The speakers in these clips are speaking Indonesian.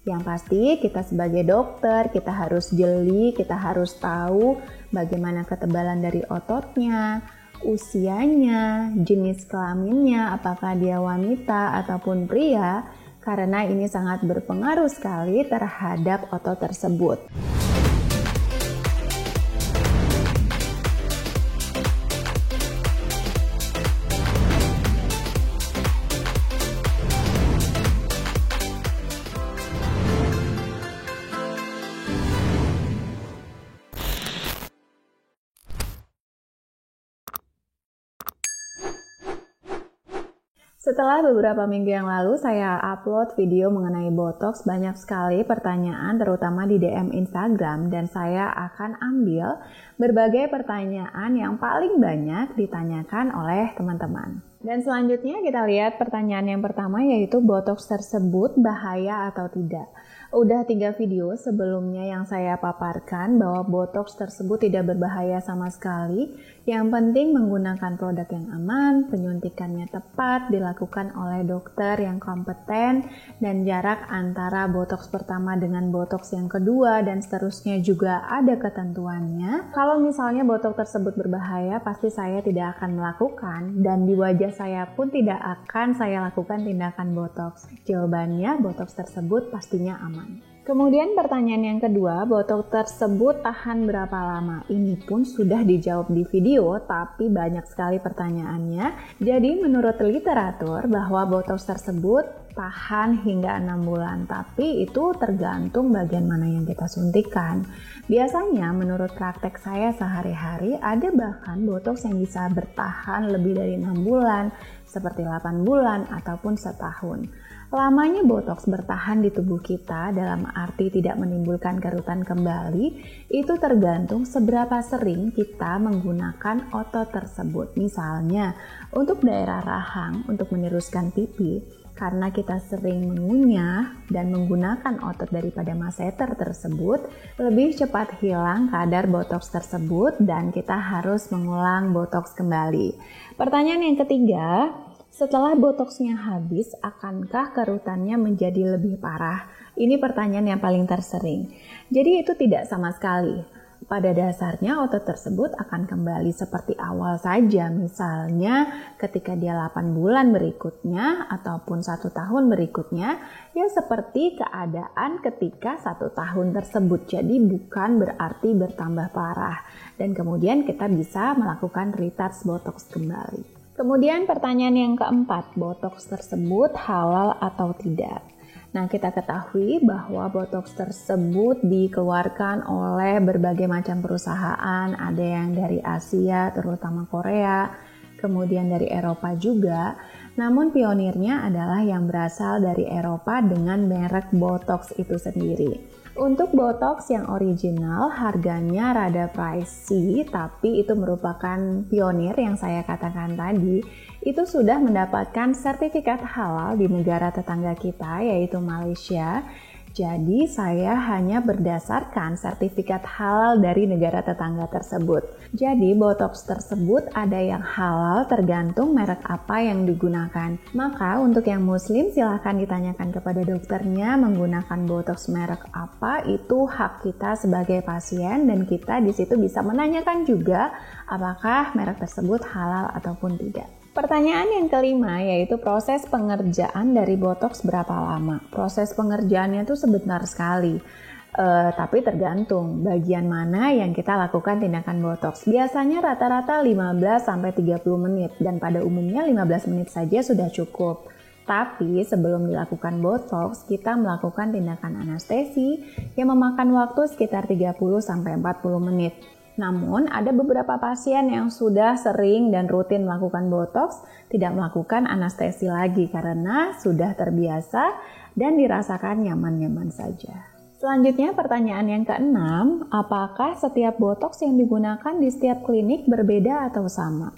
Yang pasti kita sebagai dokter, kita harus jeli, kita harus tahu bagaimana ketebalan dari ototnya, usianya, jenis kelaminnya, apakah dia wanita ataupun pria, karena ini sangat berpengaruh sekali terhadap otot tersebut. Setelah beberapa minggu yang lalu saya upload video mengenai botox, banyak sekali pertanyaan terutama di DM Instagram, dan saya akan ambil berbagai pertanyaan yang paling banyak ditanyakan oleh teman-teman. Dan selanjutnya kita lihat pertanyaan yang pertama, yaitu botox tersebut bahaya atau tidak. Udah 3 video sebelumnya yang saya paparkan bahwa botox tersebut tidak berbahaya sama sekali. Yang penting menggunakan produk yang aman, penyuntikannya tepat, dilakukan oleh dokter yang kompeten, dan jarak antara botox pertama dengan botox yang kedua dan seterusnya juga ada ketentuannya. Kalau misalnya botox tersebut berbahaya, pasti saya tidak akan melakukan, dan di wajah saya pun tidak akan saya lakukan tindakan botox. Jawabannya, botox tersebut pastinya aman. Kemudian pertanyaan yang kedua, botox tersebut tahan berapa lama? Ini pun sudah dijawab di video, tapi banyak sekali pertanyaannya. Jadi menurut literatur bahwa botox tersebut tahan hingga 6 bulan, tapi itu tergantung bagian mana yang kita suntikan. Biasanya menurut praktek saya sehari-hari ada bahkan botox yang bisa bertahan lebih dari 6 bulan, seperti 8 bulan ataupun setahun. Lamanya botox bertahan di tubuh kita dalam arti tidak menimbulkan kerutan kembali, itu tergantung seberapa sering kita menggunakan otot tersebut. Misalnya, untuk daerah rahang, untuk meneruskan pipi, karena kita sering mengunyah dan menggunakan otot daripada masseter tersebut, lebih cepat hilang kadar botox tersebut dan kita harus mengulang botox kembali. Pertanyaan yang ketiga, setelah botoxnya habis, akankah kerutannya menjadi lebih parah? Ini pertanyaan yang paling tersering. Jadi itu tidak sama sekali. Pada dasarnya otot tersebut akan kembali seperti awal saja. Misalnya ketika dia 8 bulan berikutnya ataupun 1 tahun berikutnya, ya seperti keadaan ketika 1 tahun tersebut. Jadi bukan berarti bertambah parah. Dan kemudian kita bisa melakukan retouch botox kembali. Kemudian pertanyaan yang keempat, botox tersebut halal atau tidak? Nah, kita ketahui bahwa botox tersebut dikeluarkan oleh berbagai macam perusahaan, ada yang dari Asia, terutama Korea, kemudian dari Eropa juga. Namun pionirnya adalah yang berasal dari Eropa dengan merek botox itu sendiri. Untuk botox yang original harganya rada pricey, tapi itu merupakan pionir yang saya katakan tadi. Itu sudah mendapatkan sertifikat halal di negara tetangga kita, yaitu Malaysia. Jadi saya hanya berdasarkan sertifikat halal dari negara tetangga tersebut. Jadi botox tersebut ada yang halal tergantung merek apa yang digunakan. Maka untuk yang muslim silahkan ditanyakan kepada dokternya menggunakan botox merek apa, itu hak kita sebagai pasien, dan kita di situ bisa menanyakan juga apakah merek tersebut halal ataupun tidak. Pertanyaan yang kelima yaitu proses pengerjaan dari botox berapa lama? Proses pengerjaannya itu sebentar sekali, tapi tergantung bagian mana yang kita lakukan tindakan botox. Biasanya rata-rata 15-30 menit dan pada umumnya 15 menit saja sudah cukup. Tapi sebelum dilakukan botox, kita melakukan tindakan anestesi yang memakan waktu sekitar 30-40 menit. Namun, ada beberapa pasien yang sudah sering dan rutin melakukan botox, tidak melakukan anestesi lagi karena sudah terbiasa dan dirasakan nyaman-nyaman saja. Selanjutnya, pertanyaan yang keenam, apakah setiap botox yang digunakan di setiap klinik berbeda atau sama?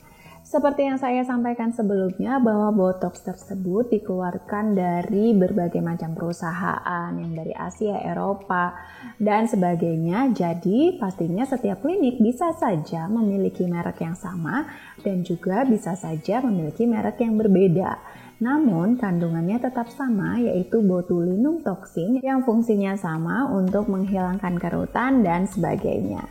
Seperti yang saya sampaikan sebelumnya bahwa botox tersebut dikeluarkan dari berbagai macam perusahaan yang dari Asia, Eropa, dan sebagainya. Jadi pastinya setiap klinik bisa saja memiliki merek yang sama dan juga bisa saja memiliki merek yang berbeda. Namun kandungannya tetap sama, yaitu botulinum toksin yang fungsinya sama untuk menghilangkan kerutan dan sebagainya.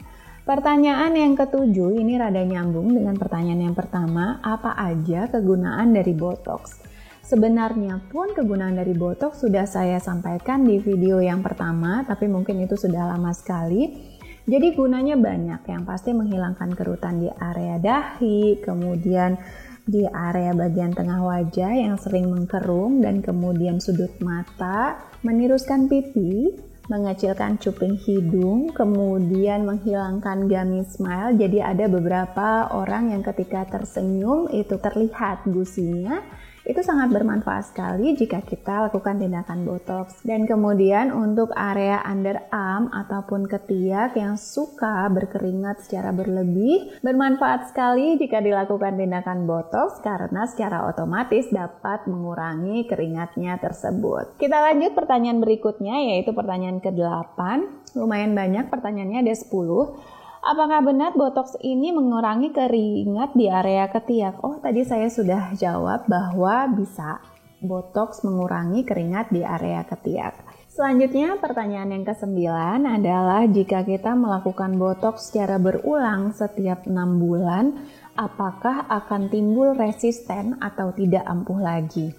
Pertanyaan yang ketujuh ini rada nyambung dengan pertanyaan yang pertama, apa aja kegunaan dari botox? Sebenarnya pun kegunaan dari botox sudah saya sampaikan di video yang pertama, tapi mungkin itu sudah lama sekali. Jadi gunanya banyak, yang pasti menghilangkan kerutan di area dahi, kemudian di area bagian tengah wajah yang sering mengkerung, dan kemudian sudut mata, meniruskan pipi, mengecilkan cuping hidung, kemudian menghilangkan gummy smile. Jadi ada beberapa orang yang ketika tersenyum itu terlihat gusinya. Itu sangat bermanfaat sekali jika kita lakukan tindakan botox. Dan kemudian untuk area underarm ataupun ketiak yang suka berkeringat secara berlebih, bermanfaat sekali jika dilakukan tindakan botox karena secara otomatis dapat mengurangi keringatnya tersebut. Kita lanjut pertanyaan berikutnya, yaitu pertanyaan ke-8. Lumayan banyak pertanyaannya, ada 10. Apakah benar botox ini mengurangi keringat di area ketiak? Oh, tadi saya sudah jawab bahwa bisa botox mengurangi keringat di area ketiak. Selanjutnya, pertanyaan yang ke-9 adalah jika kita melakukan botox secara berulang setiap 6 bulan, apakah akan timbul resisten atau tidak ampuh lagi?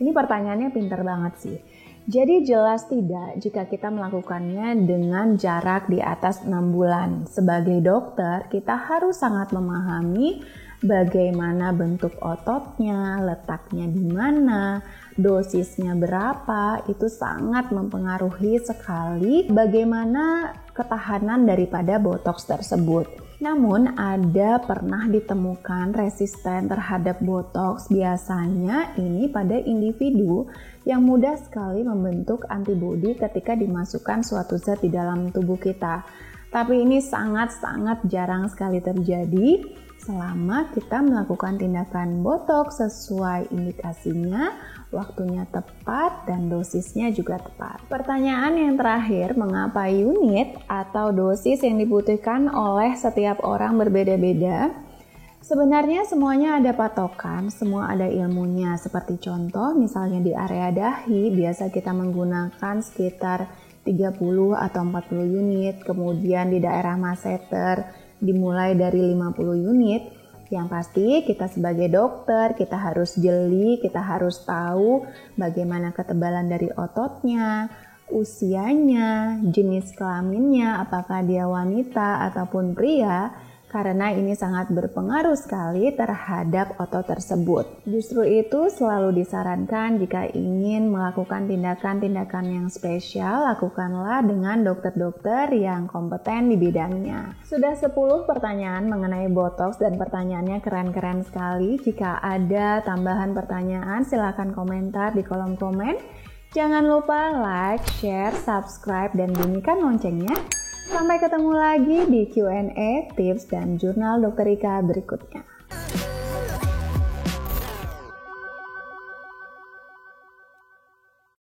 Ini pertanyaannya pintar banget sih. Jadi jelas tidak jika kita melakukannya dengan jarak di atas 6 bulan. Sebagai dokter, kita harus sangat memahami bagaimana bentuk ototnya, letaknya di mana, dosisnya berapa, itu sangat mempengaruhi sekali bagaimana ketahanan daripada botox tersebut. Namun ada pernah ditemukan resisten terhadap botox, biasanya ini pada individu yang mudah sekali membentuk antibodi ketika dimasukkan suatu zat di dalam tubuh kita. Tapi ini sangat-sangat jarang sekali terjadi selama kita melakukan tindakan botox sesuai indikasinya, waktunya tepat, dan dosisnya juga tepat. Pertanyaan yang terakhir, mengapa unit atau dosis yang dibutuhkan oleh setiap orang berbeda-beda? Sebenarnya semuanya ada patokan, semua ada ilmunya. Seperti contoh, misalnya di area dahi, biasa kita menggunakan sekitar 30 atau 40 unit. Kemudian di daerah masseter, dimulai dari 50 unit. Yang pasti kita sebagai dokter, kita harus jeli, kita harus tahu bagaimana ketebalan dari ototnya, usianya, jenis kelaminnya, apakah dia wanita ataupun pria, karena ini sangat berpengaruh sekali terhadap otot tersebut. Justru itu selalu disarankan jika ingin melakukan tindakan-tindakan yang spesial, lakukanlah dengan dokter-dokter yang kompeten di bidangnya. Sudah 10 pertanyaan mengenai botox dan pertanyaannya keren-keren sekali. Jika ada tambahan pertanyaan, silakan komentar di kolom komen. Jangan lupa like, share, subscribe, dan bunyikan loncengnya. Sampai ketemu lagi di Q&A, tips, dan jurnal Dokter Ika berikutnya.